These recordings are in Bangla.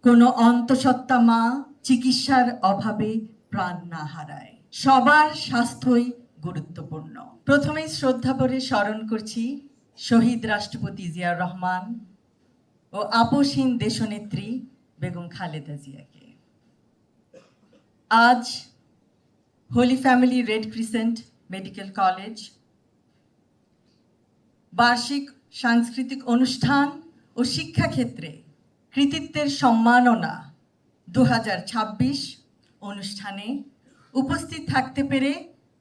কোনো অন্তঃসত্ত্বা মা চিকিৎসার অভাবে প্রাণ না হারায়। সবার স্বাস্থ্যই গুরুত্বপূর্ণ। প্রথমেই শ্রদ্ধা ভরে স্মরণ করছি শহীদ রাষ্ট্রপতি জিয়াউর রহমান ও আপসহীন দেশনেত্রী বেগম খালেদা জিয়াকে। আজ holy family red crescent medical college বার্ষিক সাংস্কৃতিক অনুষ্ঠান ও শিক্ষাক্ষেত্রে কৃতিত্বের সম্মাননা 2026 অনুষ্ঠানে উপস্থিত থাকতে পেরে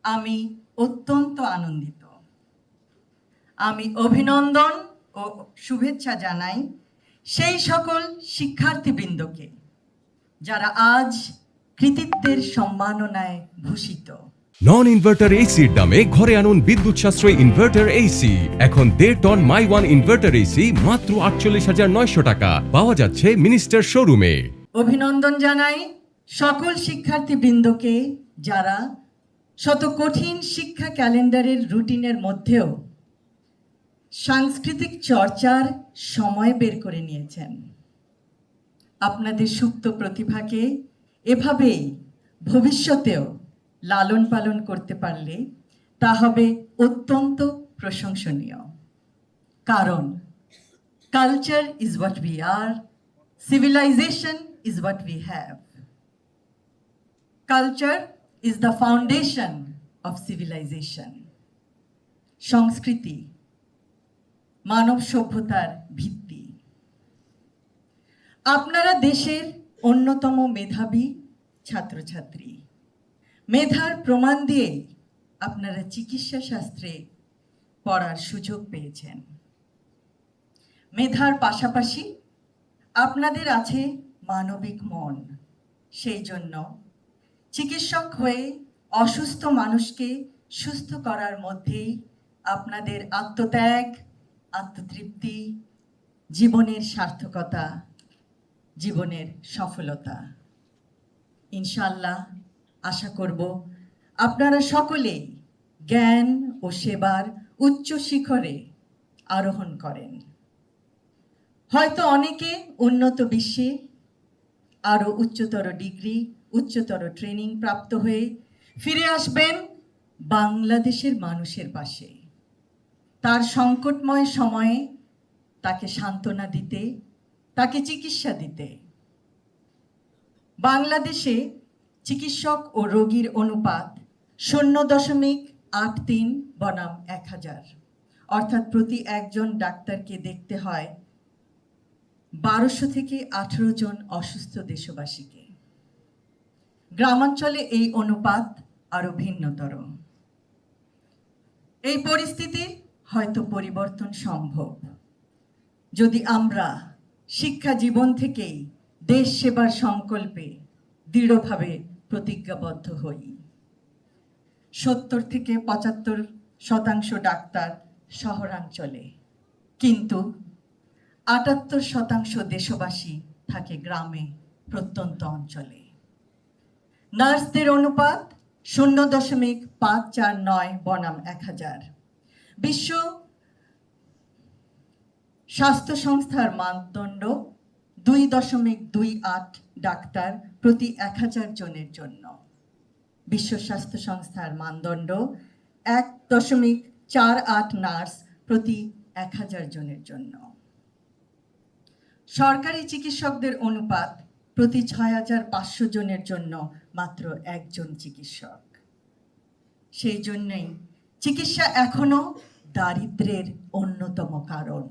আমি অত্যন্ত আনন্দিত। আমি অভিনন্দন ও শুভেচ্ছা জানাই সেই সকল শিক্ষার্থীবৃন্দকে যারা আজ কৃতিত্বের সম্মাননায় ভূষিত। নন ইনভার্টার এসির দামে ঘরে আনুন বিদ্যুৎ সাশ্রয়ী ইনভার্টার এসি। এখন 1.5 ton my one inverter AC মাত্র 48,900 টাকা পাওয়া যাচ্ছে মিনিস্টার শোরুমে। অভিনন্দন জানাই সকল শিক্ষার্থীবৃন্দকে যারা শত কঠিন শিক্ষা ক্যালেন্ডারের রুটিনের মধ্যেও সাংস্কৃতিক চর্চার সময় বের করে নিয়েছেন। আপনাদের সুপ্ত প্রতিভাকে এভাবেই ভবিষ্যতেও লালন পালন করতে পারলে তা হবে অত্যন্ত প্রশংসনীয়। কারণ culture is what we are, civilization is what we have. Culture is the foundation of civilization. সংস্কৃতি মানব সভ্যতার ভিত্তি। আপনারা দেশের অন্যতম মেধাবী ছাত্রছাত্রী। মেধার প্রমাণ দিয়ে আপনারা চিকিৎসা শাস্ত্রে পড়ার সুযোগ পেয়েছেন। মেধার পাশাপাশি আপনাদের আছে মানবিক মন। সেই জন্য চিকিৎসক হয়ে অসুস্থ মানুষকে সুস্থ করার মধ্যেই আপনাদের আত্মত্যাগ, আত্মতৃপ্তি, জীবনের সার্থকতা, জীবনের সফলতা। ইনশাআল্লাহ আশা করব আপনারা সকলেই জ্ঞান ও সেবার উচ্চ শিখরে আরোহণ করেন। হয়তো অনেকে উন্নত বিশ্বে আরও উচ্চতর ডিগ্রি, উচ্চতর ট্রেনিং প্রাপ্ত হয়ে ফিরে আসবেন বাংলাদেশের মানুষের পাশে, তার সংকটময় সময়ে তাকে সান্ত্বনা দিতে, তাকে চিকিৎসা দিতে। বাংলাদেশে চিকিৎসক ও রোগীর অনুপাত 0.83 বনাম 1000, অর্থাৎ প্রতি একজন ডাক্তারকে দেখতে হয় 1200 থেকে 18 জন অসুস্থ দেশবাসীকে। গ্রামাঞ্চলে এই অনুপাত আরো ভিন্নতর। এই পরিস্থিতির হয়তো পরিবর্তন সম্ভব যদি আমরা শিক্ষা জীবন থেকেই দেশ সেবার সংকল্পে দৃঢ়ভাবে প্রতিজ্ঞাবদ্ধ হই। 70 থেকে 75% ডাক্তার শহরাঞ্চলে, কিন্তু 78% দেশবাসী থাকে গ্রামে, প্রত্যন্ত অঞ্চলে। নার্সদের অনুপাত 0.549 বনাম 1000। বিশ্ব স্বাস্থ্য সংস্থার মানদণ্ড 2.28 ডাক্তার প্রতি 1000 জনের জন্য। বিশ্ব স্বাস্থ্য সংস্থার মানদণ্ড 1.48 নার্স প্রতি 1000 জনের জন্য। সরকারি চিকিৎসকদের অনুপাত প্রতি 6500 জনের জন্য মাত্র একজন চিকিৎসক। সেই জন্যই চিকিৎসা এখনো দারিদ্র্যের অন্যতম কারণ।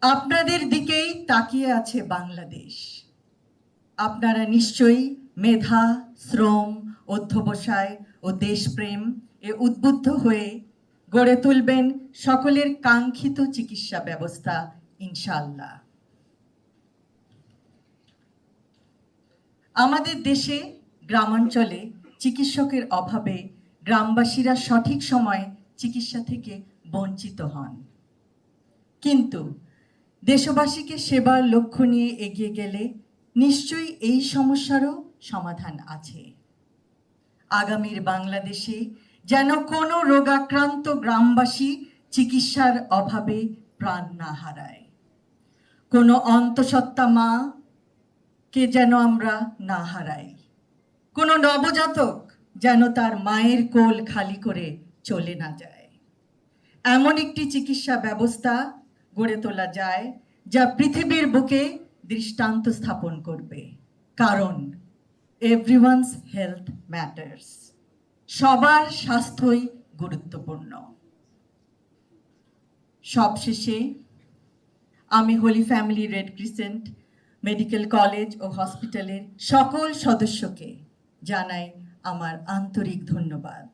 আপনাদের দিকেই তাকিয়ে আছে বাংলাদেশ। আপনারা নিশ্চয়ই মেধা, শ্রম, অধ্যবসায় ও দেশপ্রেম এ উদ্বুদ্ধ হয়ে গড়ে তুলবেন সকলের কাঙ্ক্ষিত চিকিৎসা ব্যবস্থা ইনশাআল্লাহ। আমাদের দেশে গ্রামাঞ্চলে চিকিৎসকের অভাবে গ্রামবাসীরা সঠিক সময়ে চিকিৎসা থেকে বঞ্চিত হন। কিন্তু দেশবাসীকে সেবার লক্ষ্য নিয়ে এগিয়ে গেলে নিশ্চয়ই এই সমস্যারও সমাধান আছে। আগামীর বাংলাদেশে যেন কোনো রোগাক্রান্ত গ্রামবাসী চিকিৎসার অভাবে প্রাণ না হারায়। কোনো অন্তঃসত্ত্বা মা কে যেন আমরা না হারাই, কোনো নবজাতক যেন তার মায়ের কোল খালি করে চলে না যায়। এমন একটি চিকিৎসা ব্যবস্থা গড়ে তোলা যায় যা পৃথিবীর বুকে দৃষ্টান্ত স্থাপন করবে, কারণ এভরিওয়ানস হেলথ ম্যাটার্স। সবার স্বাস্থ্যই গুরুত্বপূর্ণ। সবশেষে আমি Holy family red crescent medical College ও হসপিটালের সকল সদস্যকে জানাই আমার আন্তরিক ধন্যবাদ।